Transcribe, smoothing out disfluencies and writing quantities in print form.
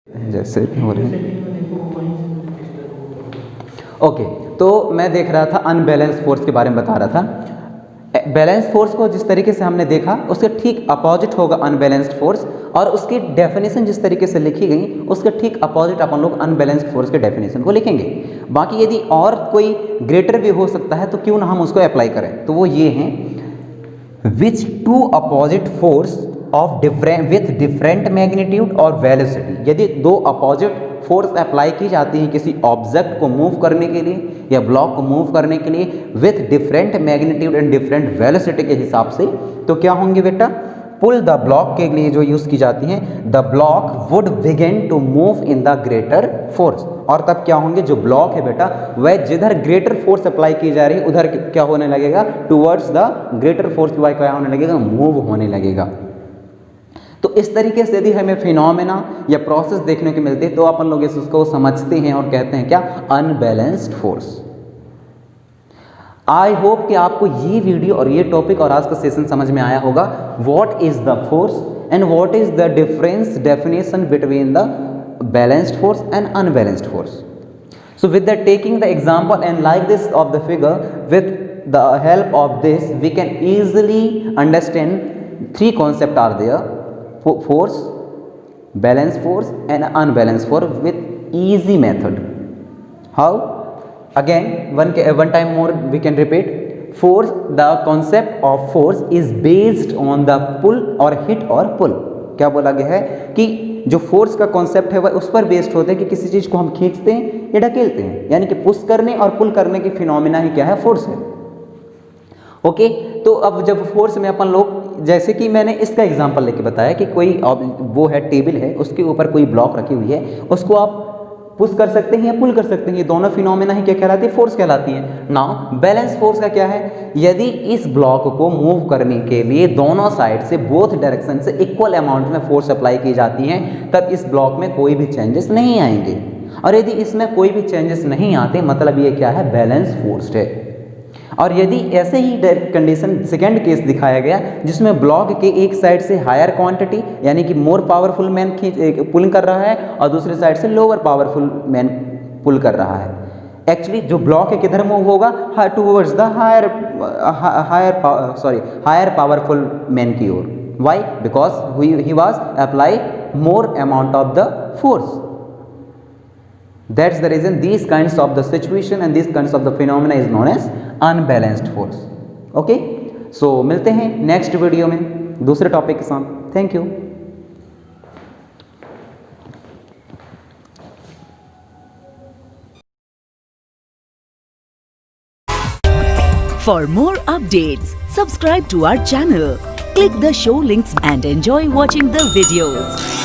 जैसे हो रहे हैं। ओके, तो मैं देख रहा था अनबैलेंस फोर्स के बारे में बता रहा था। बैलेंस फोर्स को जिस तरीके से हमने देखा उसके ठीक अपोजिट होगा अनबैलेंस्ड फोर्स, और उसकी डेफिनेशन जिस तरीके से लिखी गई उसके ठीक अपोजिट अपन लोग अनबैलेंस्ड फोर्स के डेफिनेशन को लिखेंगे। बाकी यदि और कोई ग्रेटर भी हो सकता है तो क्यों ना हम उसको अप्लाई करें, तो वो ये हैं, which two opposite force of different with different magnitude और वेलोसिटी। यदि दो अपोजिट फोर्स अप्लाई की जाती है किसी ऑब्जेक्ट को मूव करने के लिए या ब्लॉक को मूव करने के लिए with different magnitude and different velocity के हिसाब से, तो क्या होंगे बेटा, पुल द ब्लॉक के लिए जो यूज की जाती है, the block would begin to move in the greater force. और तब क्या होंगे, जो ब्लॉक है बेटा वह जिधर ग्रेटर फोर्स अप्लाई की जा रही है उधर क्या होने लगेगा, टुवर्ड्स द ग्रेटर फोर्स वह क्या होने लगेगा, मूव होने लगेगा। तो इस तरीके से यदि हमें फिनोमेना या प्रोसेस देखने को मिलते हैं तो अपन लोग इसको समझते हैं और कहते हैं क्या, अनबैलेंस्ड फोर्स। आई होप कि आपको ये वीडियो और ये टॉपिक और आज का सेशन समझ में आया होगा। What is the force and what is the difference definition between the balanced force and unbalanced force. So with that, taking the example and like this of the figure, with the help of this we can easily understand three concepts are there: force, balanced force and unbalanced force with easy method. How? Again, one time more we can repeat. Force, the concept of force is based on the pull or hit or pull. क्या बोला गया है कि जो force का concept है वह उस पर बेस्ड होता है कि किसी चीज को हम खींचते हैं या ढकेलते हैं, यानी कि पुश करने और पुल करने की फिनोमिना ही क्या है, फोर्स है। ओके, तो अब जब फोर्स में अपन लोग, जैसे कि मैंने इसका एग्जांपल लेके बताया कि कोई वो है टेबल है, उसके ऊपर कोई ब्लॉक रखी हुई है, उसको आप पुश कर सकते हैं या पुल कर सकते हैं, ये दोनों फिनोमेना ही क्या कहलाती है, फोर्स कहलाती है। नाउ बैलेंस फोर्स का क्या है, यदि इस ब्लॉक को मूव करने के लिए दोनों साइड से, बोथ डायरेक्शन से इक्वल अमाउंट में फोर्स अप्लाई की जाती है तब इस ब्लॉक में कोई भी चेंजेस नहीं आएंगे, और यदि इसमें कोई भी चेंजेस नहीं आते मतलब ये क्या है, बैलेंस फोर्स है। और यदि ऐसे ही कंडीशन सेकेंड केस दिखाया गया जिसमें ब्लॉक के एक साइड से हायर क्वांटिटी यानी कि मोर पावरफुल मैन पुल कर रहा है और दूसरी साइड से लोअर पावरफुल मैन पुल कर रहा है, एक्चुअली जो ब्लॉक है किधर मूव होगा, towards the higher powerful man की ओर। Why? Because he was apply more amount of the force. That's the reason these kinds of the situation and these kinds of the phenomena is known as unbalanced force. Okay, so मिलते हैं next video में दूसरे topic के साथ। Thank you. For more updates, subscribe to our channel, click the show links and enjoy watching the videos.